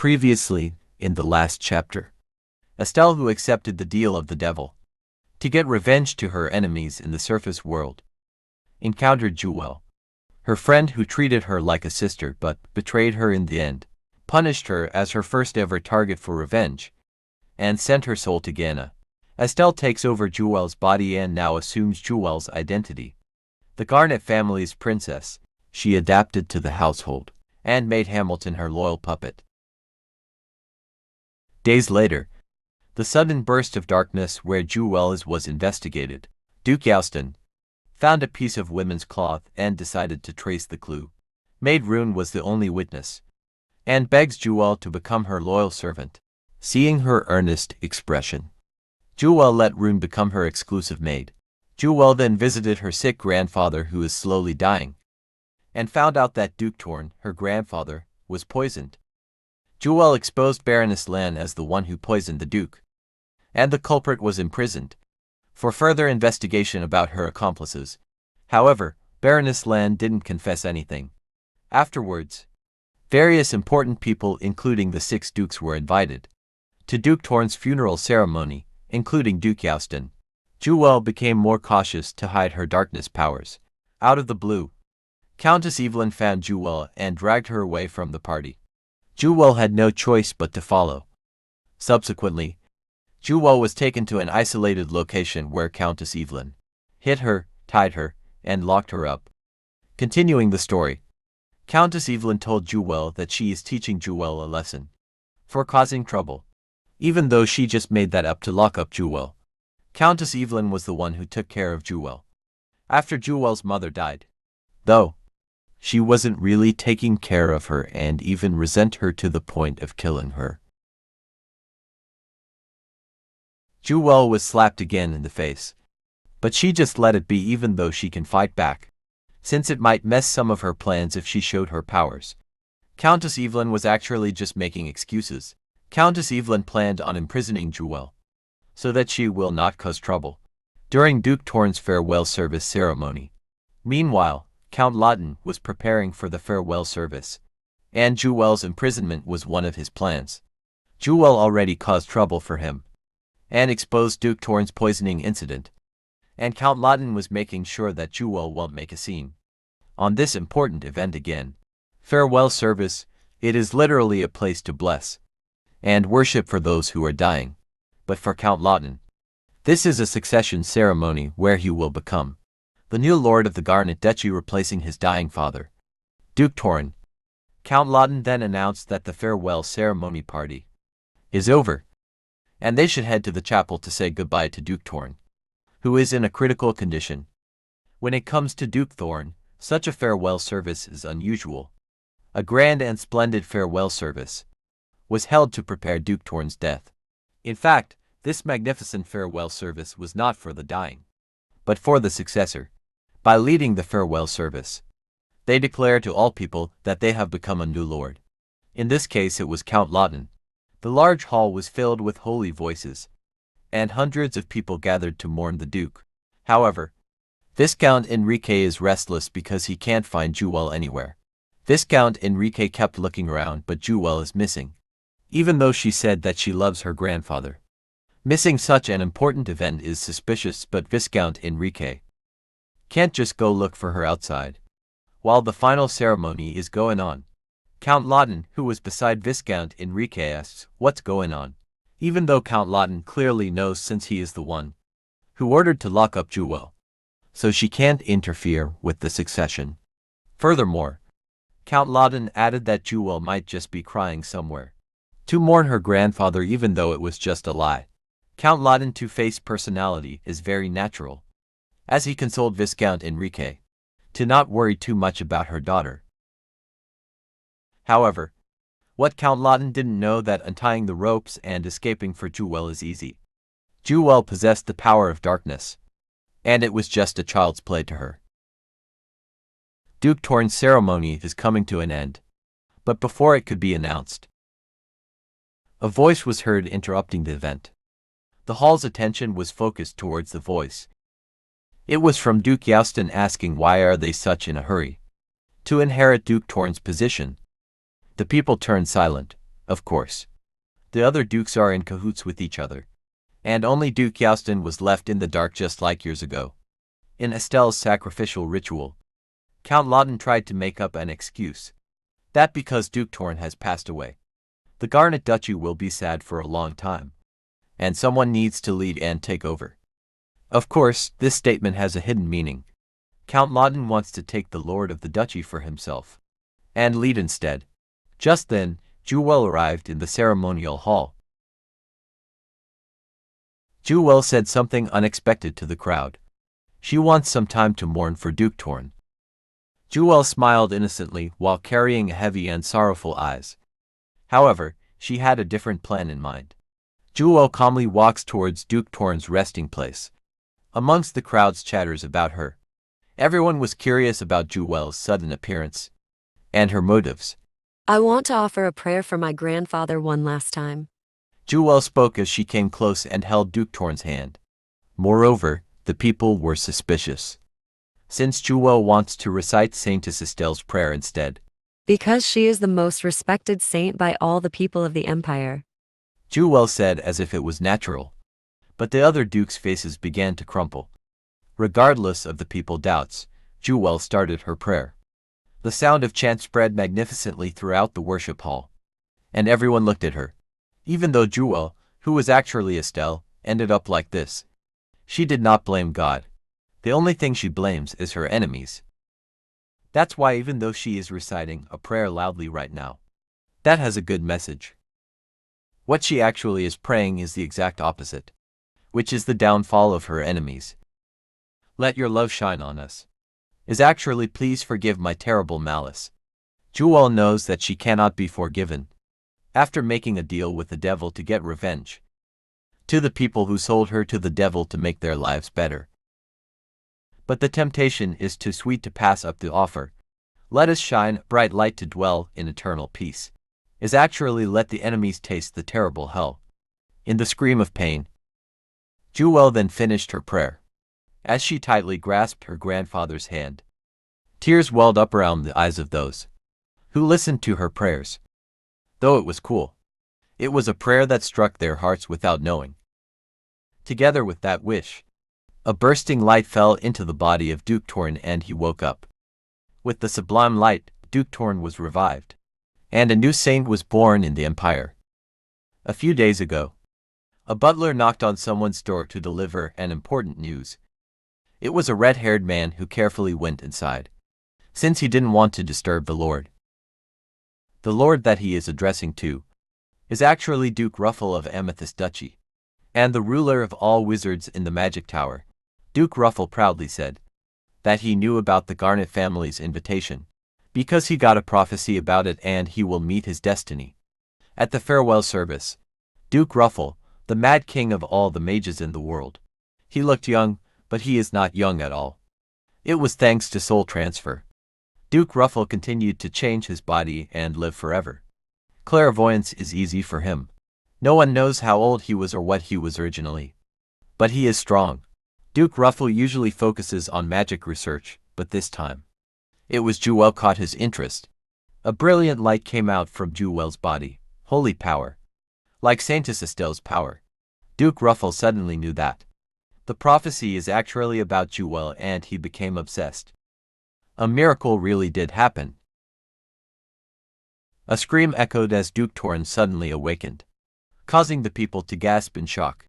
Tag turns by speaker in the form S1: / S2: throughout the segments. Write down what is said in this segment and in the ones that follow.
S1: Previously, in the last chapter, Estelle, who accepted the deal of the devil to get revenge to her enemies in the surface world, encountered Jewel, her friend who treated her like a sister but betrayed her in the end, punished her as her first ever target for revenge, and sent her soul to Ghana. Estelle takes over Jewel's body and now assumes Jewel's identity. The Garnet family's princess, she adapted to the household and made Hamilton her loyal puppet. Days later, the sudden burst of darkness where Jewel was investigated, Duke Youston found a piece of women's cloth and decided to trace the clue. Maid Rune was the only witness, and begs Jewel to become her loyal servant. Seeing her earnest expression, Jewel let Rune become her exclusive maid. Jewel then visited her sick grandfather who is slowly dying, and found out that Duke Torne, her grandfather, was poisoned. Jewel exposed Baroness Lan as the one who poisoned the Duke, and the culprit was imprisoned for further investigation about her accomplices. However, Baroness Lan didn't confess anything. Afterwards, various important people including the 6 dukes were invited to Duke Torne's funeral ceremony, including Duke Youston. Jewel became more cautious to hide her darkness powers. Out of the blue, Countess Evelyn found Jewel and dragged her away from the party. Jewel had no choice but to follow. Subsequently, Jewel was taken to an isolated location where Countess Evelyn hit her, tied her, and locked her up. Continuing the story, Countess Evelyn told Jewel that she is teaching Jewel a lesson for causing trouble, even though she just made that up to lock up Jewel. Countess Evelyn was the one who took care of Jewel after Jewel's mother died, though she wasn't really taking care of her and even resent her to the point of killing her. Jewel was slapped again in the face, but she just let it be even though she can fight back, since it might mess some of her plans if she showed her powers. Countess Evelyn was actually just making excuses. Countess Evelyn planned on imprisoning Jewel so that she will not cause trouble during Duke Torne's farewell service ceremony. Meanwhile, Count Lawton was preparing for the farewell service, and Jewel's imprisonment was one of his plans. Jewel already caused trouble for him and exposed Duke Torne's poisoning incident, and Count Lawton was making sure that Jewel won't make a scene on this important event again. Farewell service, it is literally a place to bless and worship for those who are dying. But for Count Lawton, this is a succession ceremony where he will become the new lord of the Garnet Duchy, replacing his dying father, Duke Torne. Count Lawton then announced that the farewell ceremony party is over, and they should head to the chapel to say goodbye to Duke Torne, who is in a critical condition. When it comes to Duke Torne, such a farewell service is unusual. A grand and splendid farewell service was held to prepare Duke Torne's death. In fact, this magnificent farewell service was not for the dying, but for the successor. By leading the farewell service, they declare to all people that they have become a new lord. In this case it was Count Lawton. The large hall was filled with holy voices, and hundreds of people gathered to mourn the Duke. However, Viscount Enrique is restless because he can't find Jewel anywhere. Viscount Enrique kept looking around, but Jewel is missing, even though she said that she loves her grandfather. Missing such an important event is suspicious, but Viscount Enrique can't just go look for her outside. While the final ceremony is going on, Count Lawton, who was beside Viscount Enrique, asks, "What's going on?" Even though Count Lawton clearly knows, since he is the one who ordered to lock up Jewel, so she can't interfere with the succession. Furthermore, Count Lawton added that Jewel might just be crying somewhere to mourn her grandfather, even though it was just a lie. Count Lawton's two-faced personality is very natural, as he consoled Viscount Enrique to not worry too much about her daughter. However, what Count Lawton didn't know that untying the ropes and escaping for Jewel is easy. Jewel possessed the power of darkness, and it was just a child's play to her. Duke Torne's ceremony is coming to an end, but before it could be announced, a voice was heard interrupting the event. The hall's attention was focused towards the voice. It was from Duke Youston, asking why are they such in a hurry to inherit Duke Torne's position. The people turned silent, of course. The other dukes are in cahoots with each other. And only Duke Youston was left in the dark just like years ago. In Estelle's sacrificial ritual, Count Lawton tried to make up an excuse. That because Duke Torne has passed away, the Garnet Duchy will be sad for a long time. And someone needs to lead and take over. Of course, this statement has a hidden meaning. Count Lawton wants to take the lord of the duchy for himself and lead instead. Just then, Jewel arrived in the ceremonial hall. Jewel said something unexpected to the crowd. She wants some time to mourn for Duke Torne. Jewel smiled innocently while carrying heavy and sorrowful eyes. However, she had a different plan in mind. Jewel calmly walks towards Duke Torne's resting place. Amongst the crowd's chatters about her, everyone was curious about Jewel's sudden appearance and her motives.
S2: I want to offer a prayer for my grandfather one last time.
S1: Jewel spoke as she came close and held Duke Torne's hand. Moreover, the people were suspicious, since Jewel wants to recite Saintess Estelle's prayer instead.
S2: Because she is the most respected saint by all the people of the empire.
S1: Jewel said as if it was natural. But the other dukes' faces began to crumple. Regardless of the people's doubts, Jewel started her prayer. The sound of chant spread magnificently throughout the worship hall. And everyone looked at her. Even though Jewel, who was actually Estelle, ended up like this. She did not blame God. The only thing she blames is her enemies. That's why even though she is reciting a prayer loudly right now, that has a good message. What she actually is praying is the exact opposite, which is the downfall of her enemies. Let your love shine on us. Is actually please forgive my terrible malice. Jewel knows that she cannot be forgiven. After making a deal with the devil to get revenge. To the people who sold her to the devil to make their lives better. But the temptation is too sweet to pass up the offer. Let us shine bright light to dwell in eternal peace. Is actually let the enemies taste the terrible hell. In the scream of pain. Jewel then finished her prayer. As she tightly grasped her grandfather's hand, tears welled up around the eyes of those who listened to her prayers. Though it was cool, it was a prayer that struck their hearts without knowing. Together with that wish, a bursting light fell into the body of Duke Torne and he woke up. With the sublime light, Duke Torne was revived, and a new saint was born in the empire. A few days ago, a butler knocked on someone's door to deliver an important news. It was a red-haired man who carefully went inside, since he didn't want to disturb the Lord. The Lord that he is addressing to is actually Duke Ruffle of Amethyst Duchy, and the ruler of all wizards in the Magic Tower. Duke Ruffle proudly said that he knew about the Garnet family's invitation, because he got a prophecy about it and he will meet his destiny. At the farewell service, Duke Ruffle, the mad king of all the mages in the world, he looked young, but he is not young at all. It was thanks to soul transfer. Duke Ruffle continued to change his body and live forever. Clairvoyance is easy for him. No one knows how old he was or what he was originally. But he is strong. Duke Ruffle usually focuses on magic research, but this time, it was Jewel caught his interest. A brilliant light came out from Jewel's body, holy power. Like Saintess Estelle's power. Duke Ruffle suddenly knew that the prophecy is actually about Jewel and he became obsessed. A miracle really did happen. A scream echoed as Duke Torne suddenly awakened, causing the people to gasp in shock.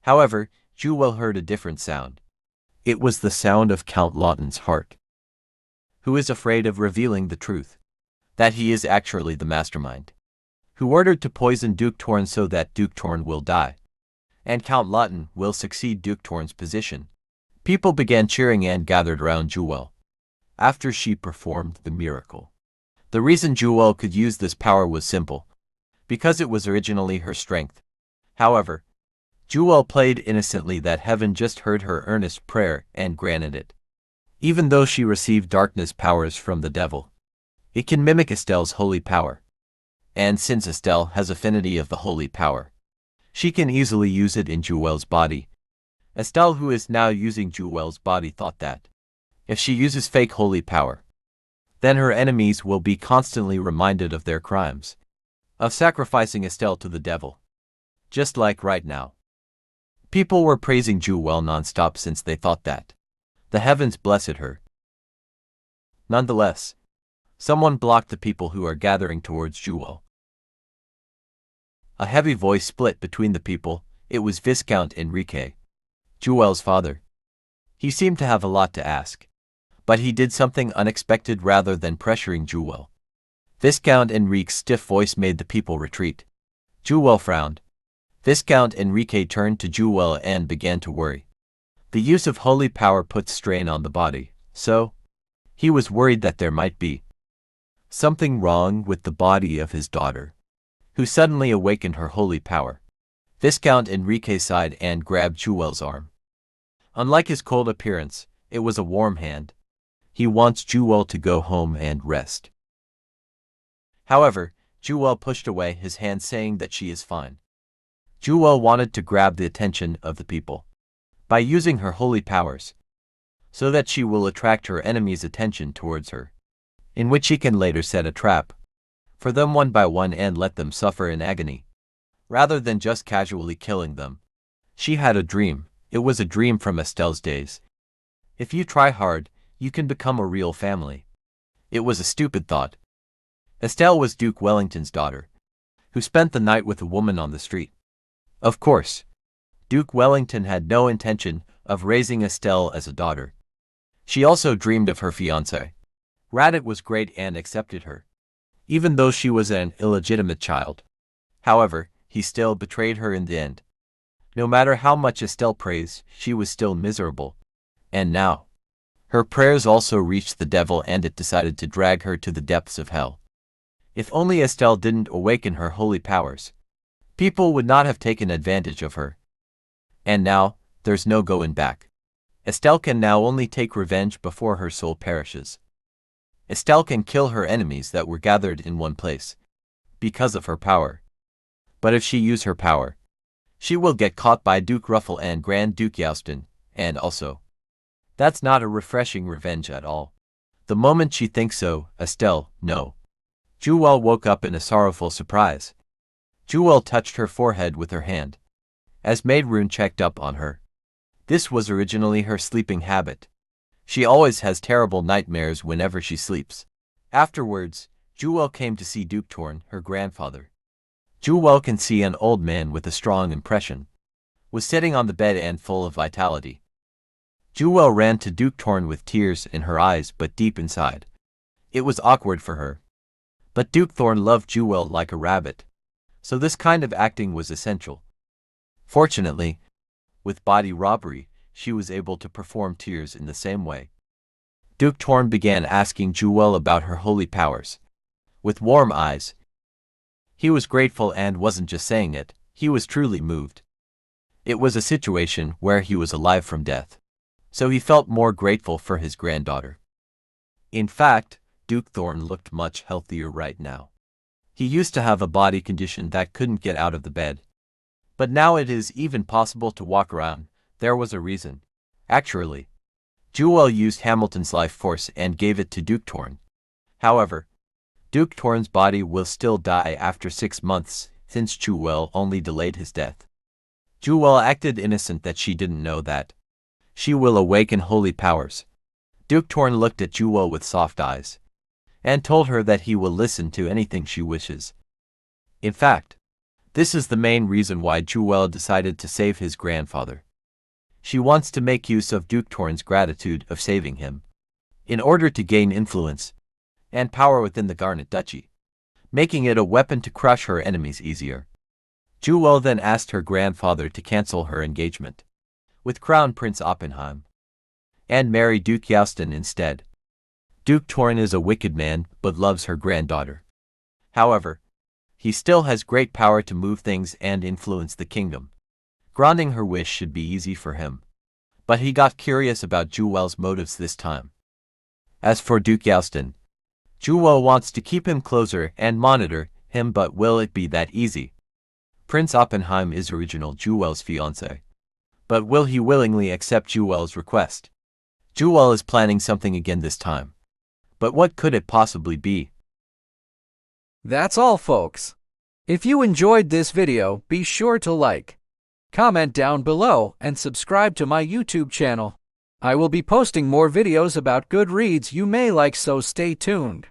S1: However, Jewel heard a different sound. It was the sound of Count Lawton's heart, who is afraid of revealing the truth, that he is actually the mastermind, who ordered to poison Duke Torne so that Duke Torne will die, and Count Lawton will succeed Duke Torne's position. People began cheering and gathered around Jewel after she performed the miracle. The reason Jewel could use this power was simple, because it was originally her strength. However, Jewel played innocently that heaven just heard her earnest prayer and granted it. Even though she received darkness powers from the devil, it can mimic Estelle's holy power. And since Estelle has affinity of the holy power, she can easily use it in Jewel's body. Estelle, who is now using Jewel's body, thought that if she uses fake holy power, then her enemies will be constantly reminded of their crimes. of sacrificing Estelle to the devil. Just like right now. People were praising Jewel non-stop since they thought that the heavens blessed her. Nonetheless, someone blocked the people who are gathering towards Jewel. A heavy voice split between the people. It was Viscount Enrique, Jewel's father. He seemed to have a lot to ask, but he did something unexpected rather than pressuring Jewel. Viscount Enrique's stiff voice made the people retreat. Jewel frowned. Viscount Enrique turned to Jewel and began to worry. The use of holy power puts strain on the body, so he was worried that there might be something wrong with the body of his daughter, who suddenly awakened her holy power. Viscount Enrique sighed and grabbed Jewel's arm. Unlike his cold appearance, it was a warm hand. He wants Jewel to go home and rest. However, Jewel pushed away his hand, saying that she is fine. Jewel wanted to grab the attention of the people by using her holy powers, so that she will attract her enemy's attention towards her, in which she can later set a trap for them one by one and let them suffer in agony, rather than just casually killing them. She had a dream. It was a dream from Estelle's days. If you try hard, you can become a real family. It was a stupid thought. Estelle was Duke Wellington's daughter, who spent the night with a woman on the street. Of course, Duke Wellington had no intention of raising Estelle as a daughter. She also dreamed of her fiancé. Garnet was great and accepted her, even though she was an illegitimate child. However, he still betrayed her in the end. No matter how much Estelle praised, she was still miserable. And now, her prayers also reached the devil, and it decided to drag her to the depths of hell. If only Estelle didn't awaken her holy powers, people would not have taken advantage of her. And now, there's no going back. Estelle can now only take revenge before her soul perishes. Estelle can kill her enemies that were gathered in one place because of her power. But if she use her power, she will get caught by Duke Ruffle and Grand Duke Youston, and also, that's not a refreshing revenge at all. The moment she thinks so, Estelle, no. Jewel woke up in a sorrowful surprise. Jewel touched her forehead with her hand, as Maid Rune checked up on her. This was originally her sleeping habit. She always has terrible nightmares whenever she sleeps. Afterwards, Jewel came to see Duke Torne, her grandfather. Jewel can see an old man with a strong impression was sitting on the bed and full of vitality. Jewel ran to Duke Torne with tears in her eyes, but deep inside, it was awkward for her. But Duke Torne loved Jewel like a rabbit, so this kind of acting was essential. Fortunately, with body robbery, she was able to perform tears in the same way. Duke Torne began asking Jewel about her holy powers. With warm eyes, he was grateful and wasn't just saying it, he was truly moved. It was a situation where he was alive from death, so he felt more grateful for his granddaughter. In fact, Duke Torne looked much healthier right now. He used to have a body condition that couldn't get out of the bed, but now it is even possible to walk around. There was a reason. Actually, Jewel used Hamilton's life force and gave it to Duke Torne. However, Duke Torne's body will still die after 6 months, since Jewel only delayed his death. Jewel acted innocent that she didn't know that she will awaken holy powers. Duke Torne looked at Jewel with soft eyes and told her that he will listen to anything she wishes. In fact, this is the main reason why Jewel decided to save his grandfather. She wants to make use of Duke Torne's gratitude of saving him, in order to gain influence and power within the Garnet Duchy, making it a weapon to crush her enemies easier. Jewel then asked her grandfather to cancel her engagement with Crown Prince Oppenheim and marry Duke Youston instead. Duke Torne is a wicked man but loves her granddaughter. However, he still has great power to move things and influence the kingdom. Granting her wish should be easy for him. But he got curious about Jewel's motives this time. As for Duke Youston, Jewel wants to keep him closer and monitor him, but will it be that easy? Prince Oppenheim is original Jewel's fiancé. But will he willingly accept Jewel's request? Jewel is planning something again this time. But what could it possibly be?
S3: That's all, folks. If you enjoyed this video, be sure to like, comment down below, and subscribe to my YouTube channel. I will be posting more videos about good reads you may like, so stay tuned.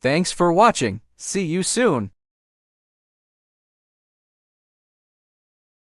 S3: Thanks for watching. See you soon.